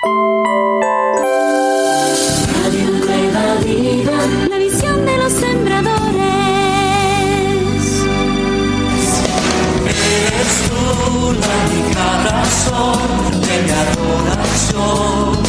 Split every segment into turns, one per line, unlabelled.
Radio Nueva Vida, la visión de los sembradores.
Eres tú la única razón de mi adoración.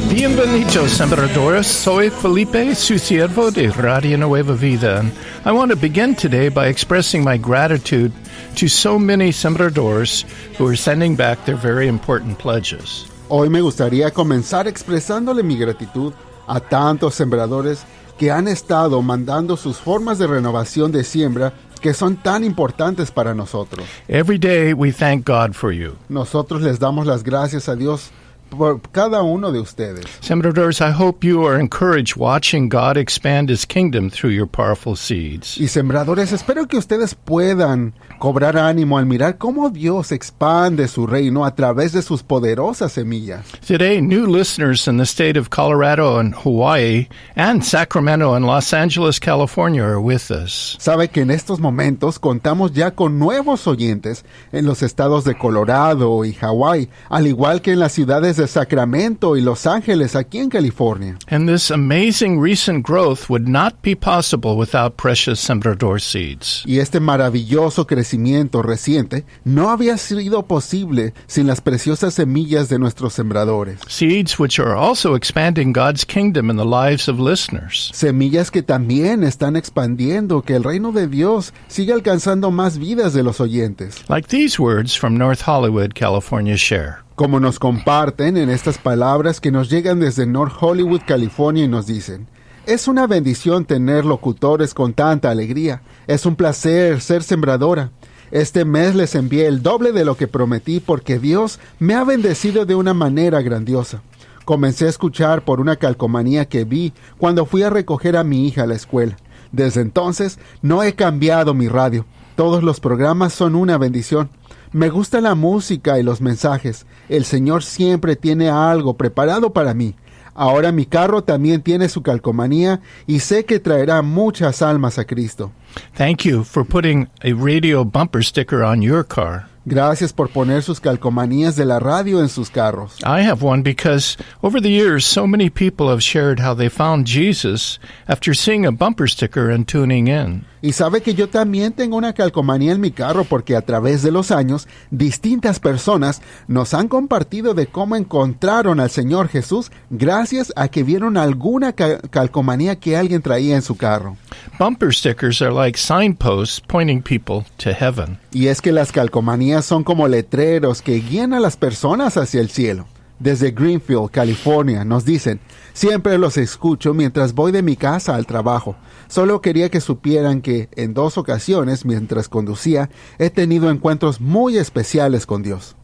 Bienvenidos, sembradores. Soy Felipe, su siervo de Radio Nueva Vida. And I want to begin today by expressing my gratitude to so many sembradores who are sending back their very important pledges.
Hoy me gustaría comenzar expresándole mi gratitud a tantos sembradores que han estado mandando sus formas de renovación de siembra que son tan importantes para nosotros.
Every day we thank God for you.
Nosotros les damos las gracias a Dios por cada uno de ustedes.
Sembradores, I hope you are encouraged watching God expand His kingdom through your powerful seeds.
Y sembradores, espero que ustedes puedan cobrar ánimo al mirar cómo Dios expande su reino a través de sus poderosas semillas.
Today, new listeners in the state of Colorado and Hawaii and Sacramento and Los Angeles, California are with us.
Sabe que en estos momentos contamos ya con nuevos oyentes en los estados de Colorado y Hawái, al igual que en las ciudades de Sacramento y Los Ángeles, aquí en California.
And this amazing recent growth would not be possible without precious Sembrador seeds.
Y este maravilloso crecimiento reciente no había sido posible sin las preciosas semillas de nuestros sembradores.
Seeds which are also expanding God's kingdom in the lives of listeners.
Semillas que también están expandiendo que el reino de Dios siga alcanzando más vidas de los oyentes.
Like these words from North Hollywood, California share.
Como nos comparten en estas palabras que nos llegan desde North Hollywood, California, y nos dicen: es una bendición tener locutores con tanta alegría. Es un placer ser sembradora. Este mes les envié el doble de lo que prometí porque Dios me ha bendecido de una manera grandiosa. Comencé a escuchar por una calcomanía que vi cuando fui a recoger a mi hija a la escuela. Desde entonces no he cambiado mi radio. Todos los programas son una bendición. Me gusta la música y los mensajes. El Señor siempre tiene algo preparado para mí. Ahora mi carro también tiene su calcomanía y sé que traerá muchas almas a Cristo.
Thank you for putting a radio bumper sticker on your car.
Gracias por poner sus calcomanías de la radio en sus carros.
I have one because over the years so many people have shared how they found Jesus after seeing a bumper sticker and tuning in.
Y sabe que yo también tengo una calcomanía en mi carro porque a través de los años, distintas personas nos han compartido de cómo encontraron al Señor Jesús gracias a que vieron alguna calcomanía que alguien traía en su carro.
Bumper stickers are like signposts pointing people to heaven.
Y es que las calcomanías son como letreros que guían a las personas hacia el cielo. Desde Greenfield, California, nos dicen: siempre los escucho mientras voy de mi casa al trabajo. Solo quería que supieran que en 2 ocasiones, mientras conducía, he tenido encuentros muy especiales con Dios.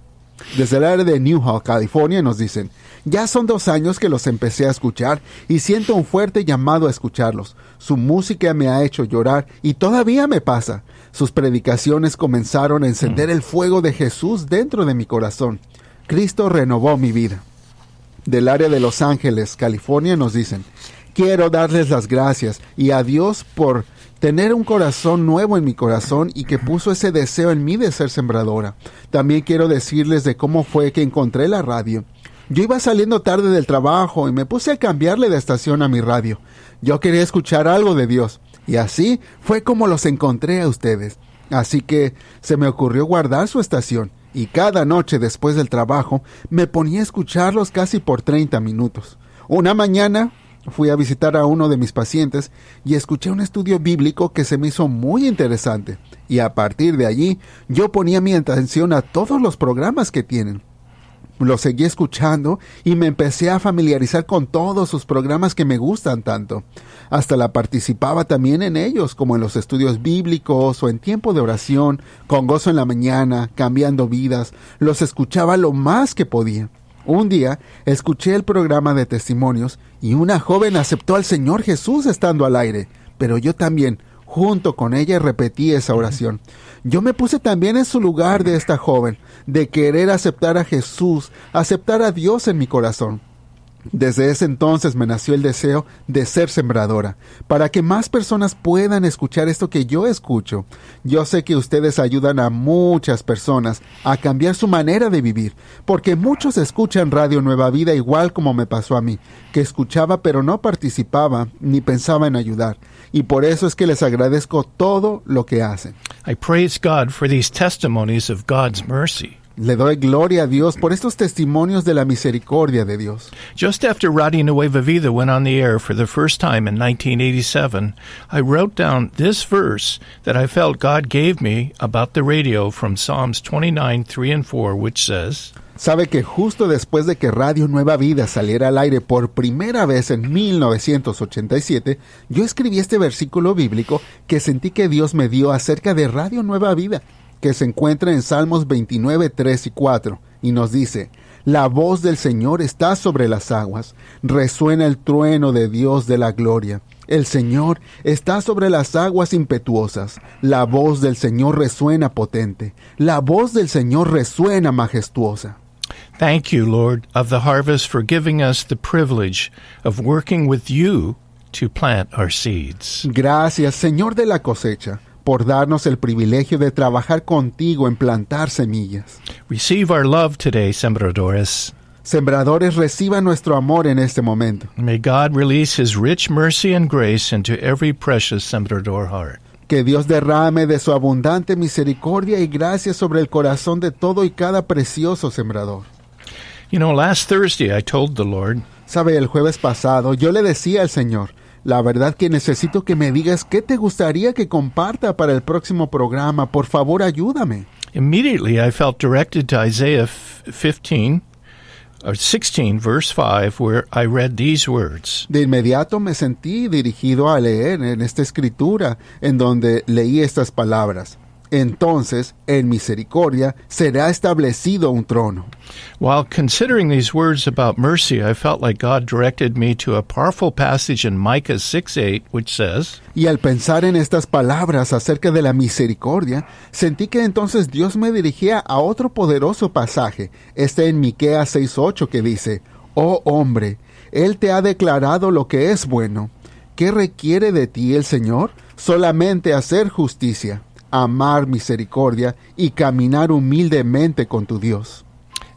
Desde el área de Newhall, California, nos dicen: ya son 2 años que los empecé a escuchar y siento un fuerte llamado a escucharlos. Su música me ha hecho llorar y todavía me pasa. Sus predicaciones comenzaron a encender el fuego de Jesús dentro de mi corazón. Cristo renovó mi vida. Del área de Los Ángeles, California, nos dicen: quiero darles las gracias y a Dios por tener un corazón nuevo en mi corazón y que puso ese deseo en mí de ser sembradora. También quiero decirles de cómo fue que encontré la radio. Yo iba saliendo tarde del trabajo y me puse a cambiarle de estación a mi radio. Yo quería escuchar algo de Dios y así fue como los encontré a ustedes. Así que se me ocurrió guardar su estación. Y cada noche después del trabajo me ponía a escucharlos casi por 30 minutos. Una mañana fui a visitar a uno de mis pacientes y escuché un estudio bíblico que se me hizo muy interesante. Y a partir de allí yo ponía mi atención a todos los programas que tienen. Los seguí escuchando y me empecé a familiarizar con todos sus programas que me gustan tanto. Hasta la participaba también en ellos, como en los estudios bíblicos o en tiempo de oración, con gozo en la mañana, cambiando vidas. Los escuchaba lo más que podía. Un día escuché el programa de testimonios y una joven aceptó al Señor Jesús estando al aire, pero yo también, junto con ella, repetí esa oración. Yo me puse también en su lugar de esta joven, de querer aceptar a Jesús, aceptar a Dios en mi corazón. Desde ese entonces me nació el deseo de ser sembradora, para que más personas puedan escuchar esto que yo escucho. Yo sé que ustedes ayudan a muchas personas a cambiar su manera de vivir, porque muchos escuchan Radio Nueva Vida igual como me pasó a mí, que escuchaba pero no participaba ni pensaba en ayudar. Y por eso es que les agradezco todo lo que hacen.
I praise God for these testimonies of God's mercy.
Le doy gloria a Dios por estos testimonios de la misericordia de Dios.
Just after Radio Nueva Vida went on the air for the first time in 1987, I wrote down this verse that I felt God gave me about the radio from Psalms 29, 3 and 4, which says,
Sabe que justo después de que Radio Nueva Vida saliera al aire por primera vez en 1987, yo escribí este versículo bíblico que sentí que Dios me dio acerca de Radio Nueva Vida, que se encuentra en Salmos 29, 3 y 4, y nos dice, La voz del Señor está sobre las aguas, resuena el trueno de Dios de la gloria. El Señor está sobre las aguas impetuosas, la voz del Señor resuena potente, la voz del Señor resuena majestuosa.
Thank you, Lord of the harvest, for giving us the privilege of working with you to plant our seeds.
Gracias, Señor de la cosecha, por darnos el privilegio de trabajar contigo en plantar semillas.
Receive our love today, sembradores.
Sembradores, reciban nuestro amor en este momento.
May God release His rich mercy and grace into every precious sembrador heart.
Que Dios derrame de su abundante misericordia y gracia sobre el corazón de todo y cada precioso sembrador.
You know, last Thursday I told the Lord,
Sabe, el jueves pasado yo le decía al Señor, la verdad que necesito que me digas qué te gustaría que comparta para el próximo programa. Por favor, ayúdame.
immediately I felt directed to Isaiah 16, verse 5, where I read these words.
De inmediato me sentí dirigido a leer en esta escritura, en donde leí estas palabras. Entonces, en misericordia, será establecido un trono.
While considering these words about mercy, I felt like God directed me to a powerful passage in Micah 6:8, which says,
Y al pensar en estas palabras acerca de la misericordia, sentí que entonces Dios me dirigía a otro poderoso pasaje, en Miqueas 6:8, que dice, Oh hombre, Él te ha declarado lo que es bueno. ¿Qué requiere de ti el Señor? Solamente hacer justicia, amar misericordia y caminar humildemente con tu Dios.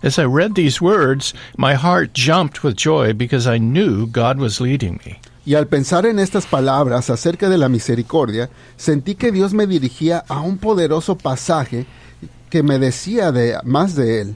As I read these words, my heart jumped with joy because I knew God was leading me.
Y al pensar en estas palabras acerca de la misericordia, sentí que Dios me dirigía a un poderoso pasaje que me decía más de Él.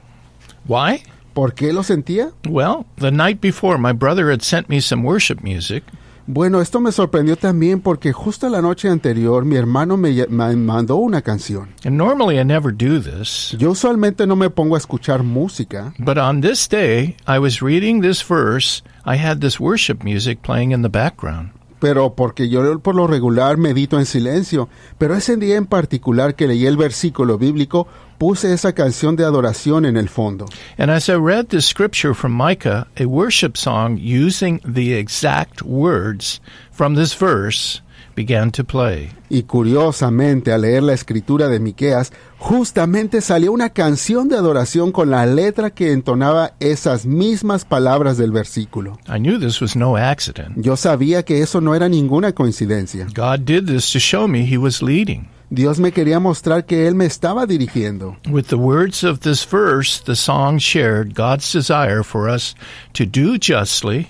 Why?
¿Por qué lo sentía?
Well, the night before, my brother had sent me some worship music,
Bueno, esto me sorprendió también porque justo la noche anterior mi hermano me mandó una canción.
and normally I never do this.
Yo usualmente no me pongo a escuchar música,
But on this day, I was reading this verse. I had this worship music playing in the background.
pero porque yo por lo regular medito en silencio. Pero ese día en particular que leí el versículo bíblico, puse esa canción de adoración en el fondo.
And as I read the scripture from Micah, a worship song using the exact words from this verse began to play.
Y curiosamente, al leer la escritura de Miqueas, justamente salió una canción de adoración con la letra que entonaba esas mismas palabras del versículo.
I knew this was no accident.
Yo sabía que eso no era ninguna coincidencia.
God did this to show me He was leading.
Dios me quería mostrar que Él me estaba dirigiendo.
With the words of this verse, the song shared God's desire for us to do justly,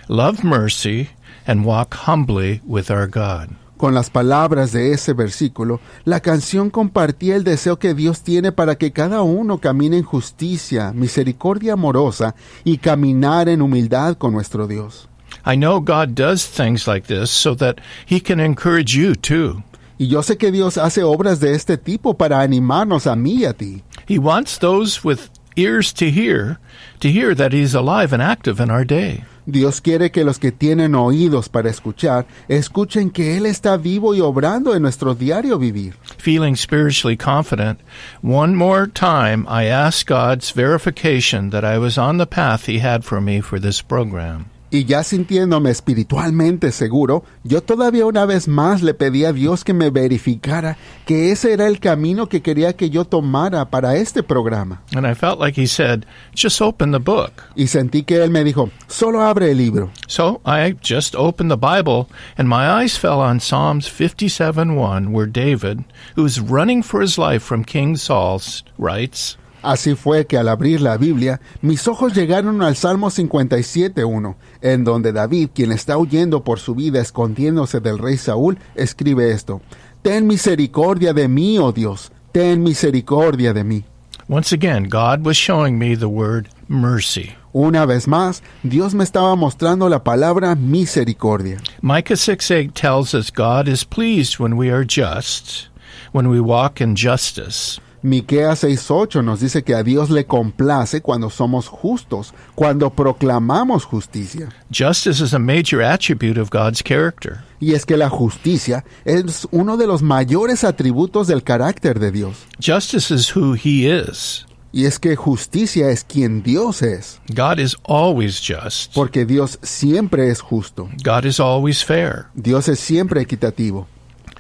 love mercy, and walk humbly with our God.
Con las palabras de ese versículo, la canción compartía el deseo que Dios tiene para que cada uno camine en justicia, misericordia amorosa y caminar en humildad con nuestro Dios.
I know God does things like this so that He can encourage you too.
Y yo sé que Dios hace obras de este tipo para animarnos a mí y a ti.
He wants those with ears to hear that He's alive and active in our day.
Dios quiere que los que tienen oídos para escuchar, escuchen que Él está vivo y obrando en nuestro diario vivir.
Feeling spiritually confident, one more time I asked God's verification that I was on the path He had for me for this program.
Y ya sintiéndome espiritualmente seguro, yo todavía una vez más le pedí a Dios que me verificara que ese era el camino que quería que yo tomara para este programa.
And I felt like he said, just open the book.
Y sentí que Él me dijo, solo abre el libro.
So I just opened the Bible, and my eyes fell on Psalms 57:1, where David, who's running for his life from King Saul, writes,
Así fue que al abrir la Biblia, mis ojos llegaron al Salmo 57:1, en donde David, quien está huyendo por su vida escondiéndose del rey Saúl, escribe esto: Ten misericordia de mí, oh Dios, ten misericordia de mí.
Once again, God was showing me the word mercy.
Una vez más, Dios me estaba mostrando la palabra misericordia.
Micah 6:8 tells us God is pleased when we are just, when we walk in justice.
Miqueas 6:8 nos dice que a Dios le complace cuando somos justos, cuando proclamamos justicia.
Justice is a major attribute of God's character.
Y es que la justicia es uno de los mayores atributos del carácter de Dios.
Justice is who He is.
Y es que justicia es quien Dios es,
God is always just.
porque Dios siempre es justo.
God is always fair.
Dios es siempre equitativo.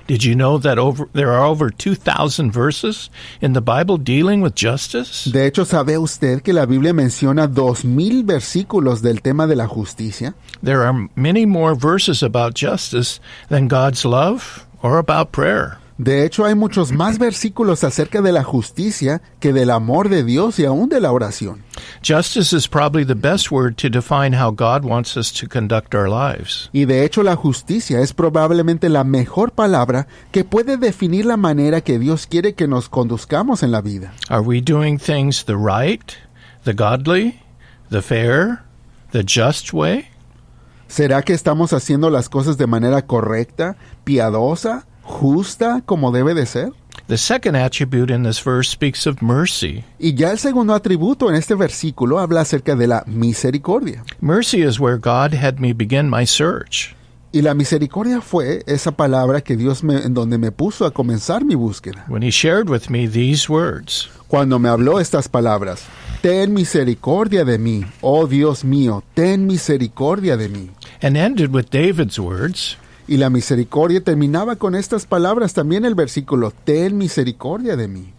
Did you know that there are over 2,000 verses in the Bible dealing with justice?
De hecho, ¿sabe usted que la Biblia menciona 2,000 versículos del tema de la justicia?
There are many more verses about justice than God's love or about prayer.
De hecho, hay muchos más versículos acerca de la justicia que del amor de Dios y aún de la oración.
Justice is probably the best word to define how God wants us to conduct our lives.
Y de hecho, la justicia es probablemente la mejor palabra que puede definir la manera que Dios quiere que nos conduzcamos en la vida.
Are we doing things the right, the godly, the fair, the just way?
¿Será que estamos haciendo las cosas de manera correcta, piadosa, justa, como debe de ser?
The second attribute in this verse speaks of mercy.
Y ya el segundo atributo en este versículo habla acerca de la misericordia.
Mercy is where God had me begin my search.
Y la misericordia fue esa palabra que Dios en donde me puso a comenzar mi búsqueda.
When He shared with me these words,
Cuando me habló estas palabras: Ten misericordia de mí, oh Dios mío, ten misericordia de mí.
and ended with David's words,
Y la misericordia terminaba con estas palabras también el versículo: Ten misericordia de mí.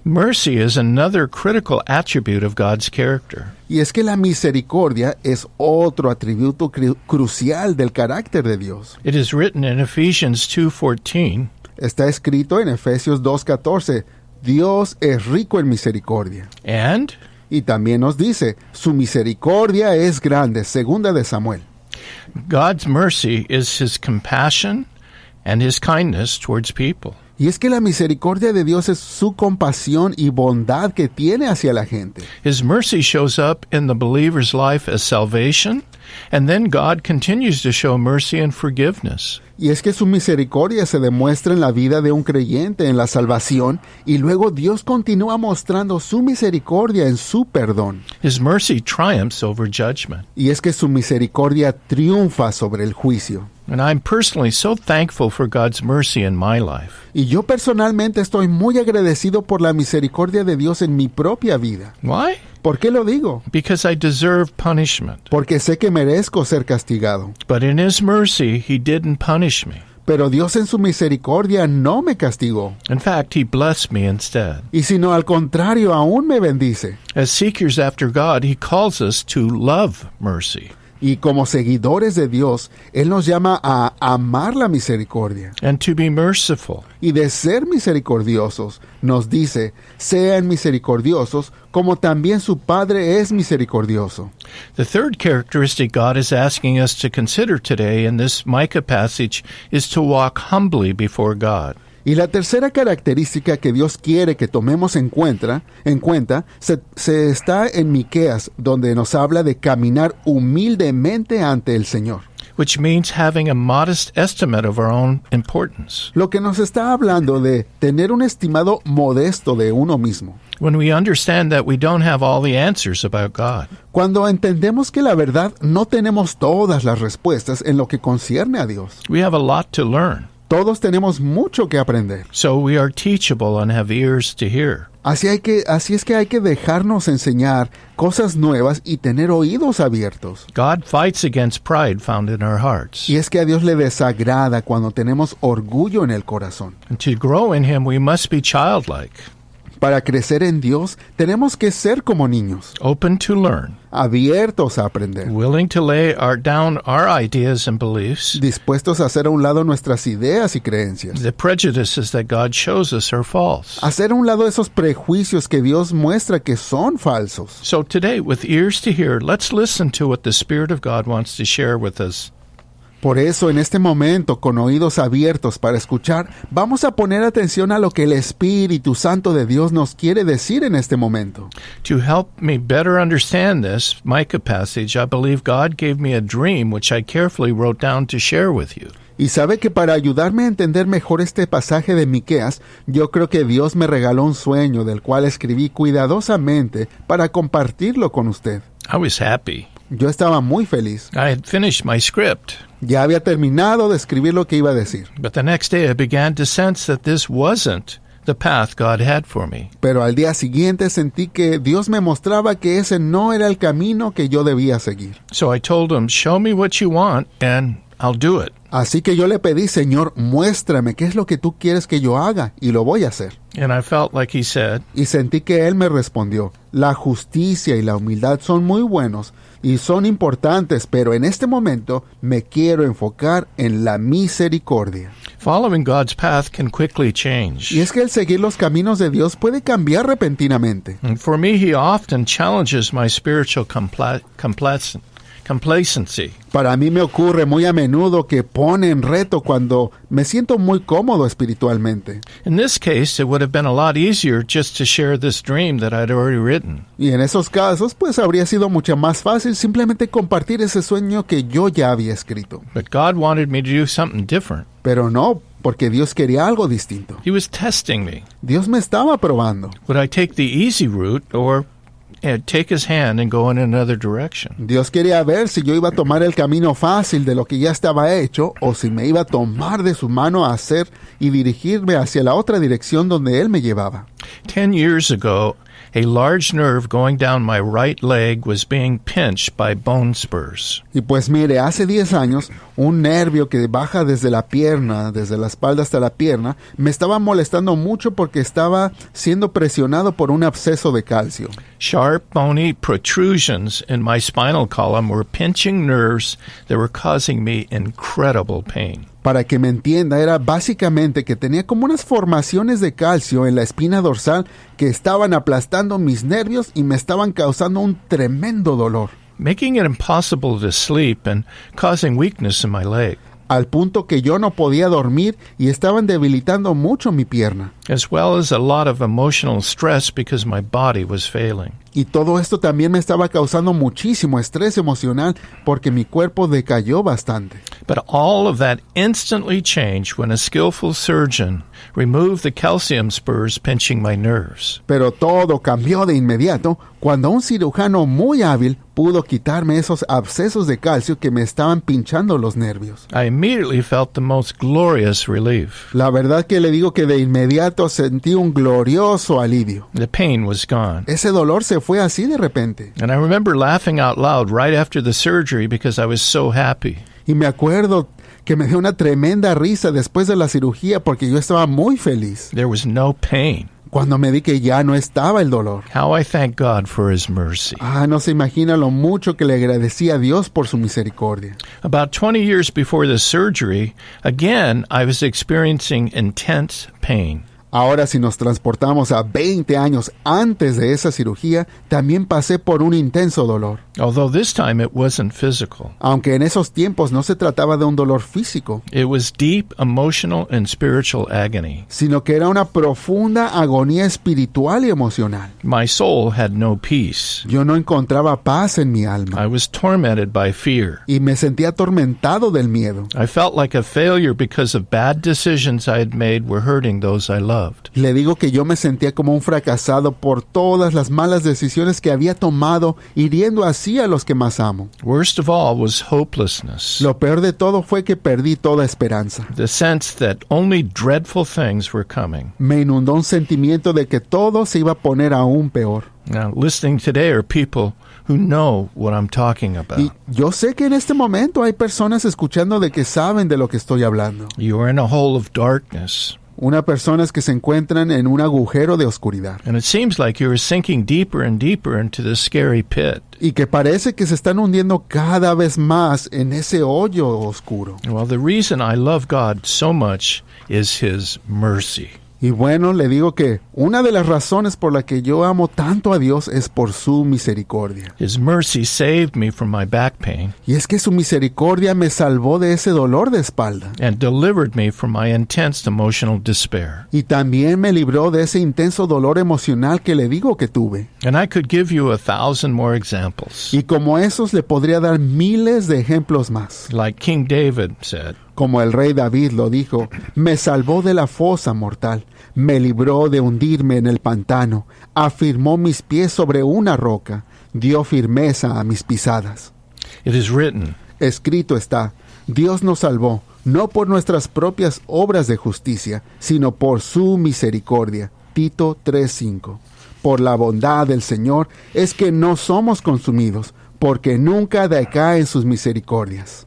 mercy is another critical attribute of God's character.
Y es que la misericordia es otro atributo crucial del carácter de Dios.
It is written in Ephesians 2:14,
Está escrito en Efesios 2:14, Dios es rico en misericordia.
and
Y también nos dice, su misericordia es grande, segunda de Samuel.
God's mercy is His compassion and His kindness towards people.
Y es que la misericordia de Dios es su compasión y bondad que tiene hacia la gente.
His mercy shows up in the believer's life as salvation, and then God continues to show mercy and forgiveness.
Y es que su misericordia se demuestra en la vida de un creyente, en la salvación, y luego Dios continúa mostrando su misericordia en su perdón.
His mercy triumphs over judgment.
Y es que su misericordia triunfa sobre el juicio.
And I'm personally so thankful for God's mercy in my life.
Y yo personalmente estoy muy agradecido por la misericordia de Dios en mi propia vida.
Why?
¿Por qué lo digo?
Because I deserve punishment.
Porque sé que merezco ser castigado.
But in His mercy, He didn't punish me.
Pero Dios en su misericordia no me castigó.
In fact, He blessed me instead.
Y sino al contrario, aún me bendice.
As seekers after God, He calls us to love mercy
Y como seguidores de Dios, Él nos llama a amar la misericordia.
and to be merciful.
Y de ser misericordiosos, nos dice, sean misericordiosos como también su Padre es misericordioso.
The third characteristic God is asking us to consider today in this Micah passage is to walk humbly before God.
Y la tercera característica que Dios quiere que tomemos en cuenta se está en Miqueas, donde nos habla de caminar humildemente ante el Señor.
Which means having a modest estimate of our own importance.
Lo que nos está hablando de tener un estimado modesto de uno mismo.
When we understand that we don't have all the answers about God.
Cuando entendemos que la verdad no tenemos todas las respuestas en lo que concierne a Dios.
We have a lot to learn.
Todos tenemos mucho que aprender.
So we are teachable and have ears to hear.
Así es que hay que dejarnos enseñar cosas nuevas y tener oídos abiertos.
God fights against pride found in our hearts.
Y es que a Dios le desagrada cuando tenemos orgullo en el corazón.
And to grow in Him, we must be childlike,
Para crecer en Dios, tenemos que ser como niños,
open to learn,
abiertos a aprender,
willing to lay down our ideas and beliefs,
dispuestos a hacer a un lado nuestras ideas y creencias,
the prejudices that God shows us are false.
hacer a un lado esos prejuicios que Dios muestra que son falsos.
So today, with ears to hear, let's listen to what the Spirit of God wants to share with us.
Por eso, en este momento, con oídos abiertos para escuchar, vamos a poner atención a lo que el Espíritu Santo de Dios nos quiere decir en este momento.
To help me better understand this Micah passage, I believe God gave me a dream which I carefully wrote down to share with you.
Y sabe que para ayudarme a entender mejor este pasaje de Miqueas, yo creo que Dios me regaló un sueño del cual escribí cuidadosamente para compartirlo con usted.
I was happy.
Yo estaba muy feliz.
I had finished my script,
Ya había terminado de escribir lo que iba a decir.
but the next day I began to sense that this wasn't the path God had for me.
Pero al día siguiente sentí que Dios me mostraba que ese no era el camino que yo debía seguir.
So I told him, show me what you want and I'll do it.
Así que yo le pedí, Señor, muéstrame qué es lo que tú quieres que yo haga, y lo voy a hacer.
And I felt like he said,
Y sentí que Él me respondió, la justicia y la humildad son muy buenos y son importantes, pero en este momento me quiero enfocar en la misericordia.
following God's path can quickly change.
Y es que el seguir los caminos de Dios puede cambiar repentinamente.
And for me, he often challenges my spiritual complacency.
Para mí me ocurre muy a menudo que pone en reto cuando me siento muy cómodo espiritualmente.
In this case, it would have been a lot easier just to share this dream that I'd already written.
Y en esos casos, pues habría sido mucho más fácil simplemente compartir ese sueño que yo ya había escrito.
But God wanted me to do something different.
Pero no, porque Dios quería algo distinto.
He was testing me.
Dios me estaba probando.
Would I take the easy route or take his hand and go in another direction?
Dios quería ver si yo iba a tomar el camino fácil de lo que ya estaba hecho o si me iba a tomar de su mano a hacer y dirigirme hacia la otra dirección donde Él me llevaba.
10 years ago, a large nerve going down my right leg was being pinched by bone spurs.
Y pues mire, hace 10 años, un nervio que baja desde la pierna, desde la espalda hasta la pierna, me estaba molestando mucho porque estaba siendo presionado por un absceso de calcio.
Sharp, bony protrusions in my spinal column were pinching nerves that were causing me incredible pain.
Para que me entienda, era básicamente que tenía como unas formaciones de calcio en la espina dorsal que estaban aplastando mis nervios y me estaban causando un tremendo dolor,
Making it impossible to sleep and causing weakness in my leg,
al punto que yo no podía dormir y estaban debilitando mucho mi pierna.
as well as a lot of emotional stress because my body was failing.
Y todo esto también me estaba causando muchísimo estrés emocional porque mi cuerpo decayó bastante.
But all of that instantly changed when a skillful surgeon removed the calcium spurs pinching my nerves.
Pero todo cambió de inmediato cuando un cirujano muy hábil pudo quitarme esos abscesos de calcio que me estaban pinchando los nervios.
I immediately felt the most glorious relief.
La verdad que le digo que de inmediato sentí un glorioso alivio.
The pain was gone.
Ese dolor se fue así de repente.
And I remember laughing out loud right after the surgery because I was so happy.
Y me acuerdo que me dio una tremenda risa después de la cirugía porque yo estaba muy feliz.
There was no pain.
Cuando me di que ya no estaba el dolor.
How I thank God for His mercy.
No se imagina lo mucho que le agradecí a Dios por su misericordia.
About 20 years before the surgery, again, I was experiencing intense pain.
Ahora, si nos transportamos a 20 años antes de esa cirugía, también pasé por un intenso dolor.
Although this time it wasn't physical.
Aunque en esos tiempos no se trataba de un dolor físico,
It was deep emotional and spiritual agony.
sino que era una profunda agonía espiritual y emocional.
My soul had no peace.
Yo no encontraba paz en mi alma
I was tormented by fear.
y me sentía atormentado del miedo.
I felt like a failure because of bad decisions I had made were hurting those I loved. loved.
Le digo que yo me sentía como un fracasado por todas las malas decisiones que había tomado, hiriendo así a los que más amo.
Worst of all was hopelessness,
Lo peor de todo fue que perdí toda esperanza.
the sense that only dreadful things were coming.
Me inundó un sentimiento de que todo se iba a poner aún peor.
Now, listening today are people who know what I'm talking about.
Y yo sé que en este momento hay personas escuchando de que saben de lo que estoy hablando.
You are in a hole of darkness,
Unas personas que se encuentran en un agujero de oscuridad
and it seems like you are sinking deeper and deeper into this scary pit.
y que parece que se están hundiendo cada vez más en ese hoyo oscuro.
Well, the reason I love God so much is His mercy.
Y bueno, le digo que una de las razones por la que yo amo tanto a Dios es por su misericordia.
His mercy saved me from my back pain
Y es que su misericordia me salvó de ese dolor de espalda.
and delivered me from my intense emotional despair.
Y también me libró de ese intenso dolor emocional que le digo que tuve.
And I could give you 1,000 more examples.
Y como esos le podría dar miles de ejemplos más.
Like King David said,
Como el rey David lo dijo, me salvó de la fosa mortal, me libró de hundirme en el pantano, afirmó mis pies sobre una roca, dio firmeza a mis pisadas.
it is written,
Escrito está, Dios nos salvó, no por nuestras propias obras de justicia, sino por su misericordia. Tito 3:5. Por la bondad del Señor es que no somos consumidos, porque nunca decaen sus misericordias.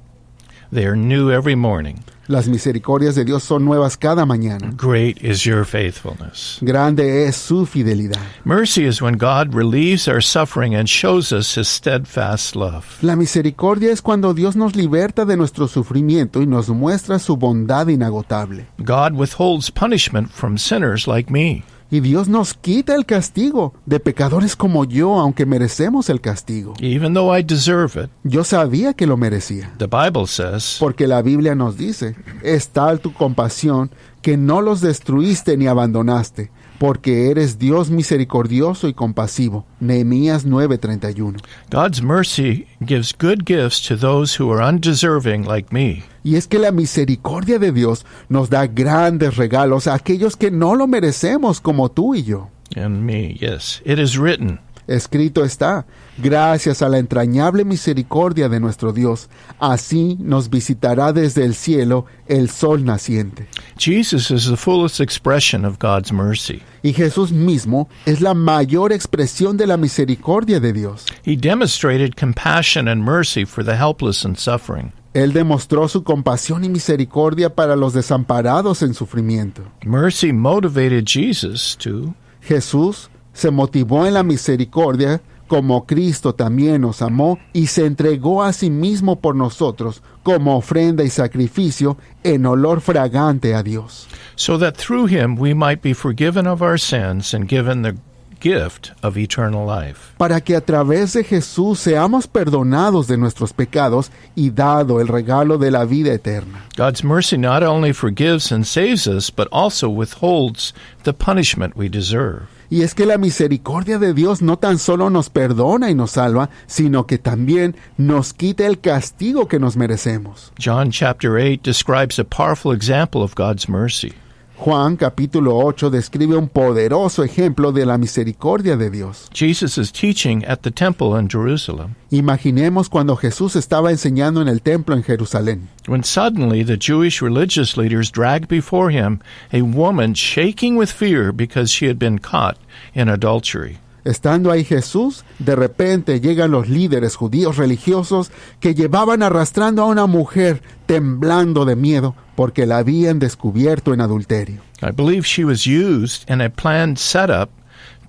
they are new every morning.
Las misericordias de Dios son nuevas cada mañana.
Great is your faithfulness.
Grande es su fidelidad.
Mercy is when God relieves our suffering and shows us His steadfast love.
La misericordia es cuando Dios nos liberta de nuestro sufrimiento y nos muestra su bondad inagotable.
God withholds punishment from sinners like me.
Y Dios nos quita el castigo de pecadores como yo, aunque merecemos el castigo.
Even though I deserve it,
Yo sabía que lo merecía,
the Bible says,
porque la Biblia nos dice, es tal tu compasión que no los destruiste ni abandonaste, porque eres Dios misericordioso y compasivo. Nehemías 9:31.
God's mercy gives good gifts to those who are undeserving like me.
Y es que la misericordia de Dios nos da grandes regalos a aquellos que no lo merecemos, como tú y yo.
And me, yes. It is written,
Escrito está, gracias a la entrañable misericordia de nuestro Dios, así nos visitará desde el cielo el sol naciente.
Jesus is the fullest expression of God's mercy.
Y Jesús mismo es la mayor expresión de la misericordia de Dios.
He demonstrated compassion and mercy for the helpless and suffering.
Él demostró su compasión y misericordia para los desamparados en sufrimiento.
Mercy motivated Jesus to
Jesús se motivó en la misericordia como Cristo también nos amó y se entregó a sí mismo por nosotros como ofrenda y sacrificio en olor fragante a Dios,
so that through him we might be forgiven of our sins and given the gift of eternal life.
para que a través de Jesús seamos perdonados de nuestros pecados y dado el regalo de la vida eterna.
God's mercy not only forgives and saves us, but also withholds the punishment we deserve.
Y es que la misericordia de Dios no tan solo nos perdona y nos salva, sino que también nos quita el castigo que nos merecemos.
John chapter 8 describes a powerful example of God's mercy.
Juan capítulo 8 describe un poderoso ejemplo de la misericordia de Dios.
Jesus is teaching at the temple in Jerusalem,
Imaginemos cuando Jesús estaba enseñando en el templo en Jerusalén,
when suddenly the Jewish religious leaders dragged before him a woman shaking with fear because she had been caught in adultery.
Estando ahí Jesús, de repente llegan los líderes judíos religiosos que llevaban arrastrando a una mujer temblando de miedo porque la habían descubierto en adulterio.
I believe she was used in a planned setup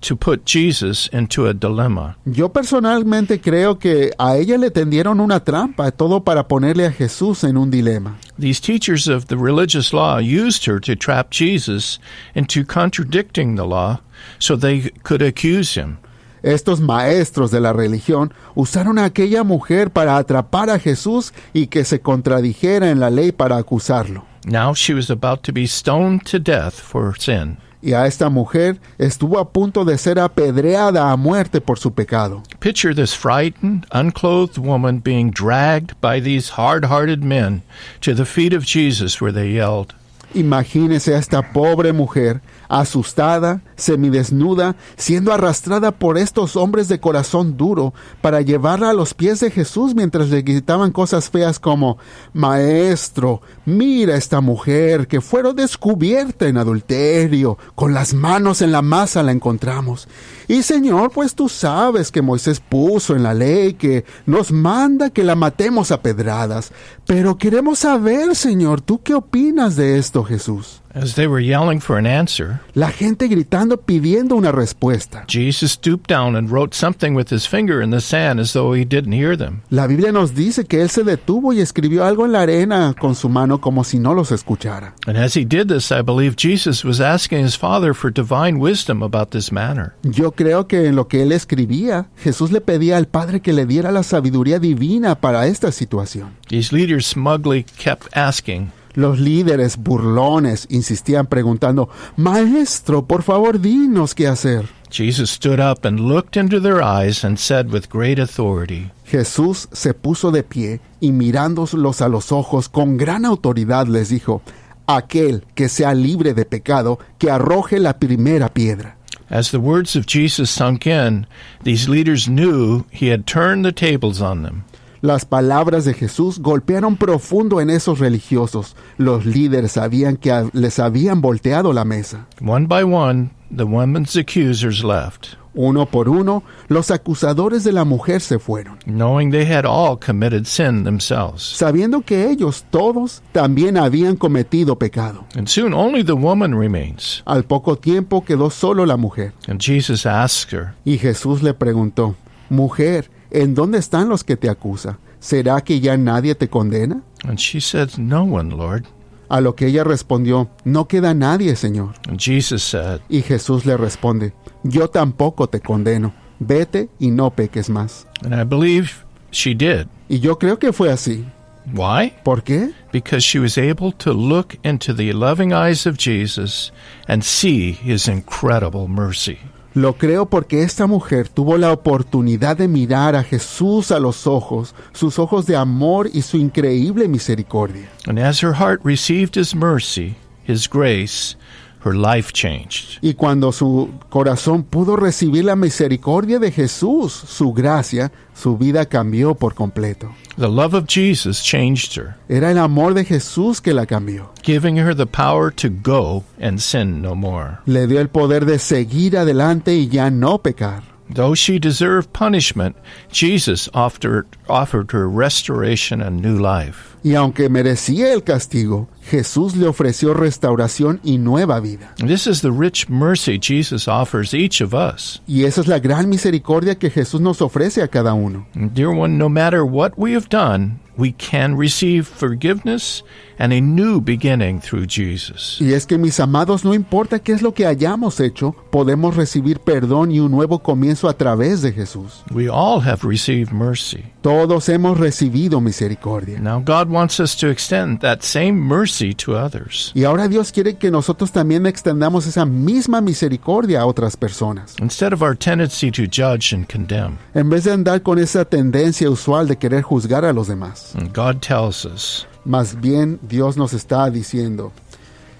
to put Jesus into a dilemma.
Yo personalmente creo que a ella le tendieron una trampa, todo para ponerle a Jesús en un dilema.
These teachers of the religious law used her to trap Jesus into contradicting the law so they could accuse him.
Estos maestros de la religión usaron a aquella mujer para atrapar a Jesús y que se contradijera en la ley para acusarlo.
Now she was about to be stoned to death for sin.
Y a esta mujer estuvo a punto de ser apedreada a muerte por su pecado.
Picture this frightened, unclothed woman being dragged by these hard-hearted men to the feet of Jesus where they yelled,
Imagínese a esta pobre mujer, asustada, semidesnuda, siendo arrastrada por estos hombres de corazón duro para llevarla a los pies de Jesús mientras le gritaban cosas feas como: Maestro, mira esta mujer que fueron descubierta en adulterio, con las manos en la masa la encontramos. Y Señor, pues tú sabes que Moisés puso en la ley que nos manda que la matemos a pedradas. Pero queremos saber, Señor, ¿tú qué opinas de esto, Jesús?
As they were yelling for an answer,
La gente gritando pidiendo una respuesta.
Jesus stooped down and wrote something with his finger in the sand as though he didn't hear them.
La Biblia nos dice que él se detuvo y escribió algo en la arena con su mano como si no los escuchara.
And as he did this, I believe Jesus was asking his Father for divine wisdom about this matter.
Yo creo que en lo que él escribía, Jesús le pedía al Padre que le diera la sabiduría divina para esta situación.
These leaders smugly kept asking,
Los líderes burlones insistían preguntando: Maestro, por favor, dinos qué hacer.
Jesus stood up and looked into their eyes and said with great authority,
Jesús se puso de pie y mirándolos a los ojos con gran autoridad les dijo: Aquel que sea libre de pecado, que arroje la primera piedra.
As the words of Jesus sunk in, these leaders knew he had turned the tables on them.
Las palabras de Jesús golpearon profundo en esos religiosos. Los líderes sabían que les habían volteado la mesa.
One by one, the woman's accusers left,
Uno por uno, los acusadores de la mujer se fueron,
knowing they had all committed sin themselves.
sabiendo que ellos todos también habían cometido pecado.
And soon only the woman remains.
Al poco tiempo quedó solo la mujer.
And Jesus asked her,
Y Jesús le preguntó: Mujer, ¿en dónde están los que te acusan? ¿Será que ya nadie te condena?
and she said, No one, Lord.
A lo que ella respondió: No queda nadie, Señor.
And Jesus said,
Y Jesús le responde: Yo tampoco te condeno. Vete y no peques más.
and I believe she did.
Y yo creo que fue así.
Why?
¿Por qué?
Because she was able to look into the loving eyes of Jesus and see his incredible mercy.
Lo creo porque esta mujer tuvo la oportunidad de mirar a Jesús a los ojos, sus ojos de amor y su increíble misericordia.
And as her heart received his mercy, his grace, her life changed.
Y cuando su corazón pudo recibir la misericordia de Jesús, su gracia, su vida cambió por completo.
The love of Jesus changed her,
Era el amor de Jesús que la cambió.
giving her the power to go and sin no more.
Le dio el poder de seguir adelante y ya no pecar.
Though she deserved punishment, Jesus offered her restoration and new life.
Y aunque merecía el castigo, Jesús le ofreció restauración y nueva vida.
And this is the rich mercy Jesus offers each of us.
Y esa es la gran misericordia que Jesús nos ofrece a cada uno.
And dear one, no matter what we have done, we can receive forgiveness and a new beginning through Jesus.
Y es que, mis amados, no importa qué es lo que hayamos hecho, podemos recibir perdón y un nuevo comienzo a través de Jesús.
We all have received mercy.
Todos hemos recibido misericordia.
Now God wants us to extend that same mercy to others.
Y ahora Dios quiere que nosotros también extendamos esa misma misericordia a otras personas.
Instead of our tendency to judge and condemn.
En vez de andar con esa tendencia usual de querer juzgar a los demás.
And God tells us,
Más bien, Dios nos está diciendo: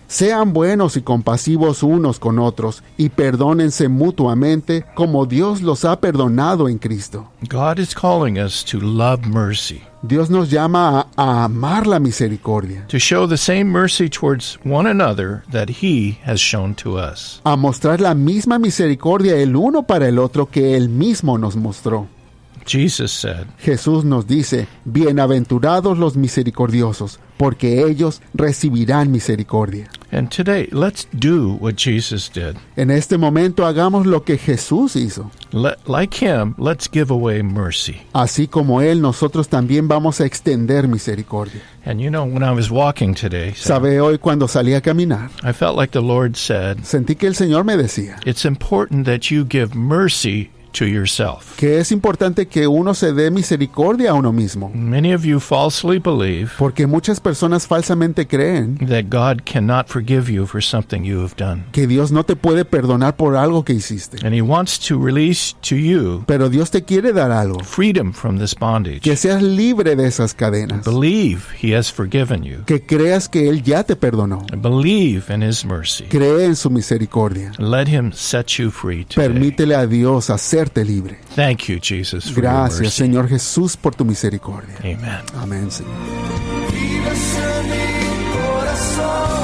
sean buenos y compasivos unos con otros y perdónense mutuamente como Dios los ha perdonado en Cristo.
God is calling us to love mercy,
Dios nos llama a amar la misericordia,
to show the same mercy towards one another that He has shown to us.
a mostrar la misma misericordia el uno para el otro que Él mismo nos mostró.
Jesus said,
Jesús nos dice: bienaventurados los misericordiosos, porque ellos recibirán misericordia.
and today, let's do what Jesus did.
En este momento hagamos lo que Jesús hizo.
Like Him, let's give away mercy.
Así como Él, nosotros también vamos a extender misericordia.
And you know, when I was walking today,
Sabe, hoy cuando salí a caminar,
I felt like the Lord said,
sentí que el Señor me decía:
it's important that you give mercy to yourself.
que es importante que uno se dé misericordia a uno mismo,
Many of you falsely believe
porque muchas personas falsamente creen
that God cannot forgive you for something you have done.
que Dios no te puede perdonar por algo que hiciste.
And He wants to release to you
Pero Dios te quiere dar algo,
freedom from this bondage.
que seas libre de esas cadenas,
Believe He has forgiven you.
que creas que Él ya te perdonó,
Believe in His mercy.
cree en su misericordia.
Let Him set you free today.
Permítele a Dios hacerte libre.
Thank you, Jesus, for your
Gracias,
mercy.
Señor Jesús, por tu misericordia.
Amen.
Amén, Señor.
Vives en mi corazón.